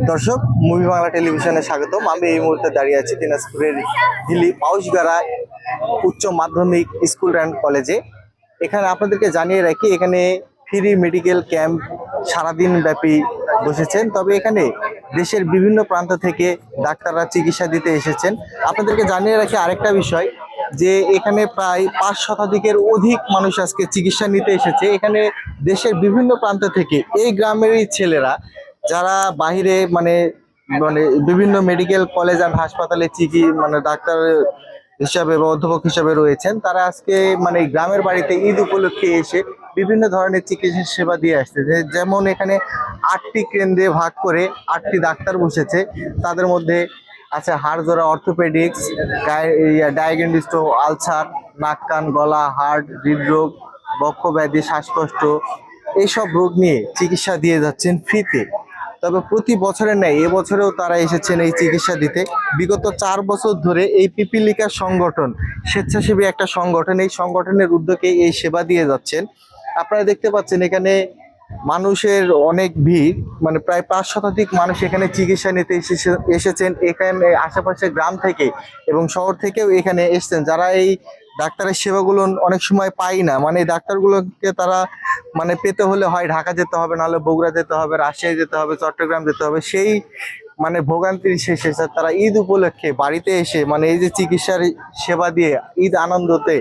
দর্শক, মুভি বাংলা টেলিভিশনে স্বাগতম। আমি এই মুহূর্তে দাঁড়িয়ে আছি দিনাজপুরের হিলি পাউশগাড়া উচ্চ মাধ্যমিক স্কুল অ্যান্ড কলেজে। এখানে আপনাদেরকে জানিয়ে রাখি, এখানে ফ্রি মেডিকেল ক্যাম্প সারাদিন ব্যাপী বসেছেন। তবে এখানে দেশের বিভিন্ন প্রান্ত থেকে ডাক্তাররা চিকিৎসা দিতে এসেছেন। আপনাদেরকে জানিয়ে রাখি আরেকটা বিষয়, যে এখানে প্রায় 5 শতাধিকের অধিক মানুষ আজকে চিকিৎসা নিতে এসেছে। এখানে দেশের বিভিন্ন প্রান্ত থেকে এই গ্রামেরই ছেলেরা, যারা বাহিরে মানে মানে বিভিন্ন মেডিকেল কলেজ আর হাসপাতালে ডাক্তার হিসাবে বা অধ্যাপক হিসাবে রয়েছেন, তারা আজকে মানে গ্রামের বাড়িতে ঈদ উপলক্ষে এসে বিভিন্ন ধরনের চিকিৎসা সেবা দিয়ে আসছে। যেমন এখানে 8টি কেন্দ্রে ভাগ করে 8টি ডাক্তার বসেছে। তাদের মধ্যে আছে হাড়জোড়া, অর্থোপেডিক্স, ডায়াগনস্টিক, আলসার, নাক কান গলা, হার্ট, হৃদরোগ, বক্ষব্যাধি, শ্বাসকষ্ট, এইসব রোগ নিয়ে চিকিৎসা দিয়ে যাচ্ছেন ফ্রিতে। তবে প্রতি বছরের ন্যায় এবছরেও তারা এসেছেন এই চিকিৎসা দিতে। বিগত 4 বছর ধরে এই পিপিলিকা সংগঠন, স্বেচ্ছাসেবী একটা সংগঠন, এই সংগঠনের উদ্যোগে এই সেবা দিয়ে যাচ্ছেন। আপনারা দেখতে পাচ্ছেন এখানে মানুষের অনেক ভিড়, মানে প্রায় 5 শতাধিক মানুষ এখানে চিকিৎসা নিতে এসেছেন। এখানে আশেপাশে গ্রাম থেকে এবং শহর থেকেও এখানে এসেছেন, যারা এই ডাক্তারের সেবাগুলো অনেক সময় পাই না। মানে এই ডাক্তারগুলোকে তারা মানে পেতে হলে হয় ঢাকা যেতে হবে, নাহলে বগুড়া যেতে হবে, রাজশাহী যেতে হবে, চট্টগ্রাম যেতে হবে। সেই মানে ভোগান্তির শেষে তারা ঈদ উপলক্ষে বাড়িতে এসে মানে এই যে চিকিৎসার সেবা দিয়ে ঈদ আনন্দতে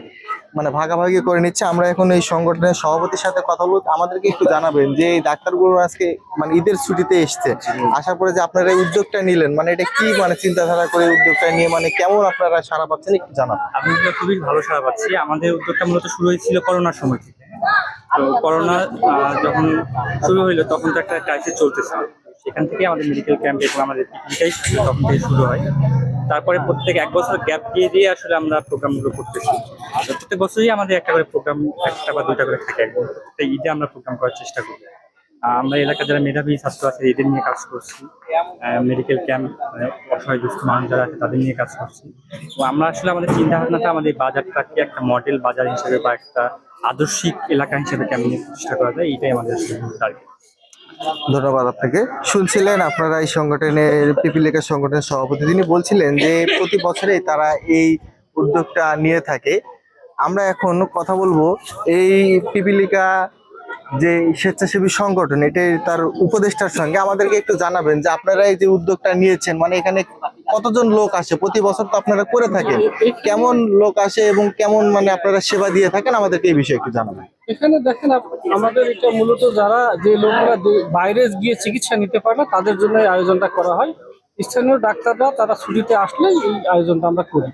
মানে ভাগাভাগি করে নিচ্ছে। আমরা এখন এই সংগঠনের সভাপতির সাথে কথা বলবো। আমাদেরকে একটু জানাবেন যে এই ডাক্তারগুলো আজকে মানে ঈদের ছুটিতে এসছে, আসার পরে যে আপনারা এই উদ্যোগটা নিলেন, মানে এটা কি মানে চিন্তাধারা করে উদ্যোগটা নিয়ে মানে কেমন আপনারা সাড়া পাচ্ছেন একটু জানাবেন। আমি খুবই ভালো সাড়া পাচ্ছি। আমাদের উদ্যোগটা মূলত শুরু হয়েছিল করোনার সময় থেকে। তো করোনা যখন শুরু হইলো তখন তো একটা ক্রাইসিস চলতেছে, সেখান থেকে আমাদের মেডিকেল ক্যাম্প এবং আমাদের পিকনিকটাই তখন থেকে শুরু হয়। তারপরে প্রত্যেক 1 বছর গ্যাপ দিয়ে দিয়ে আসলে আমরা প্রোগ্রামগুলো করতেছি। প্রত্যেক বছরই আমাদের একটা করে প্রোগ্রাম, 1টা বা 2টা করে থাকে। একদম প্রত্যেক ঈদে আমরা প্রোগ্রাম করার চেষ্টা করি। আমরা এলাকার যারা মেধাবী ছাত্র আছে এদের নিয়ে কাজ করছি। মেডিকেল ক্যাম্প, অসহায় দুস্থ মানুষ যারা আছে তাদের নিয়ে কাজ করছি। তো আমরা আসলে আমাদের চিন্তা ভাবনাটা আমাদের বাজারটাকে একটা মডেল বাজার হিসেবে বা একটা আদর্শিক এলাকা হিসেবে কেমন প্রতিষ্ঠা করা যায়, এইটাই আমাদের টার্গেট। ধন্যবাদ আপনাকে। শুনছিলেন আপনারা এই সংগঠনের পিপিলিকা সংগঠনের সভাপতি, তিনি বলছিলেন যে প্রতি বছরেই তারা এই উদ্যোগটা নিয়ে থাকে। আমরা এখন কথা বলবো এই পিপিলিকা যে স্বেচ্ছাসেবী সংগঠন, এটাই তার উপদেষ্টার সঙ্গে। আমাদেরকে একটু জানাবেন যে আপনারা এই যে উদ্যোগটা নিয়েছেন, মানে এখানে কতজন লোক আসে প্রতি বছর, তো আপনারা করে থাকেন, কেমন লোক আসে এবং কেমন মানে আপনারা সেবা দিয়ে থাকেন, আমাদেরকে এই বিষয়ে একটু জানাবেন। এখানে দেখেন আমাদের এটা মূলত যারা যে লোকরা বাইরে গিয়ে চিকিৎসা নিতে পারে না তাদের জন্য এই আয়োজনটা করা হয়। স্থানীয় ডাক্তাররা তারা ছুটিতে আসলে এই আয়োজনটা আমরা করি।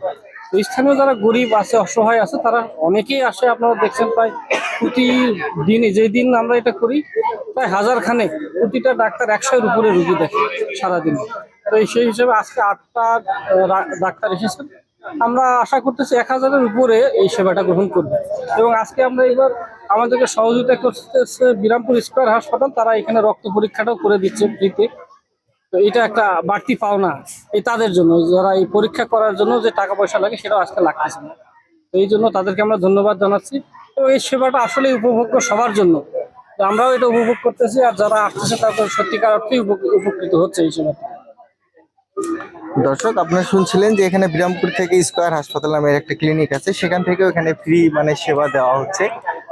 তো স্থানীয় যারা গরিব আছে, অসহায় আছে, তারা অনেকেই আসে। আপনারা দেখছেন প্রায় প্রতিদিনই, যেই দিন আমরা এটা করি প্রায় 1000 খানেক প্রতিটা ডাক্তার 100-এর উপরে রুগী দেখে সারাদিন। তো সেই হিসেবে আজকে 8টা ডাক্তার এসেছেন। আমরা আশা করতেছি 1000-এর উপরে এই সেবাটা গ্রহণ করবে। এবং আজকে আমরা এবার আমাদেরকে সহযোগিতা করতেছে বিরামপুর স্কয়ার হাসপাতাল, তারা এখানে রক্ত পরীক্ষাটাও করে দিচ্ছে ফ্রিতে। তো এটা একটা বাড়তি পাওনা এই তাদের জন্য, যারা এই পরীক্ষা করার জন্য যে টাকা পয়সা লাগে সেটাও আজকে লাগতেছে না। তো এই জন্য তাদেরকে আমরা ধন্যবাদ জানাচ্ছি। তো এই সেবাটা আসলে উপভোগ্য সবার জন্য, আমরাও এটা উপভোগ করতেছি, আর যারা আসতেছে তাদের সত্যিকার অর্থেই উপকৃত হচ্ছে এই সেবাটা। দর্শক, আপনারা শুনছিলেন যে এখানে বিরামপুর থেকে স্কয়ার হাসপাতাল নামের একটা ক্লিনিক আছে, সেখান থেকেও এখানে ফ্রি মানে সেবা দেওয়া হচ্ছে।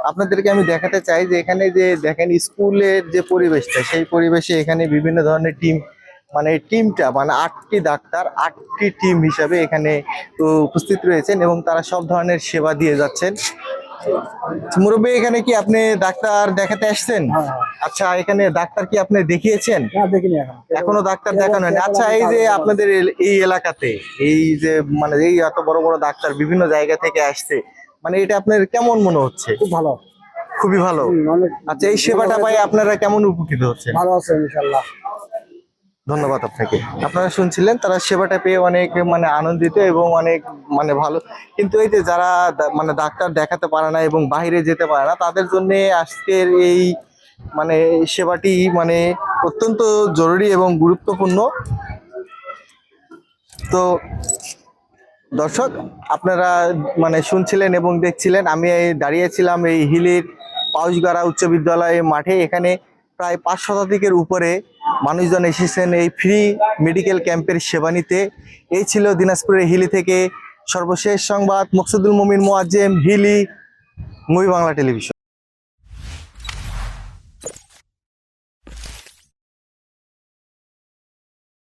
আপনাদেরকে আমি দেখাতে চাই যে এখানে যে দেখেন স্কুলের যে পরিবেশটা, সেই পরিবেশে এখানে বিভিন্ন ধরনের টিম, মানে টিমটা মানে 8টি ডাক্তার 8টি টিম হিসাবে এখানে উপস্থিত রয়েছেন এবং তারা সব ধরনের সেবা দিয়ে যাচ্ছেন। মুরব্বী, এখানে কি আপনি ডাক্তার দেখাতে আসছেন? আচ্ছা, এখানে ডাক্তার কি আপনি দেখিয়েছেন? এখনো ডাক্তার দেখানো হয়নি। আচ্ছা, এই যে আপনাদের এই এলাকাতে এই যে মানে এই এত বড় বড় ডাক্তার বিভিন্ন জায়গা থেকে আসছে, মানে এটা আপনার কেমন মনে হচ্ছে? খুব ভালো, খুবই ভালো। আচ্ছা, এই সেবাটা পাই আপনারা কেমন উপকৃত হচ্ছেন? ভালো আছে ইনশাআল্লাহ। ধন্যবাদ আপনাকে। আপনারা শুনছিলেন তারা সেবাটা পেয়ে অনেক মানে আনন্দিত এবং অনেক মানে ভালো। কিন্তু এই যে যারা মানে ডাক্তার দেখাতে পারে না এবং বাইরে যেতে পারে না, তাদের জন্য আজকের এই মানে সেবাটি মানে অত্যন্ত জরুরি এবং গুরুত্বপূর্ণ। তো দর্শক, আপনারা মানে শুনছিলেন এবং দেখছিলেন, আমি দাঁড়িয়েছিলাম এই হিলির পাউশগাড়া উচ্চ বিদ্যালয় মাঠে। এখানে প্রায় 5 শতাধিকের উপরে মানুষজন এসেছেন এই ফ্রি মেডিকেল ক্যাম্পের সেবা নিতে। এই ছিল দিনাজপুরের হিলি থেকে সর্বশেষ সংবাদ। মকসুদুল মুমিন মোয়াজ্জেম, হিলি, মুভি বাংলা টেলিভিশন।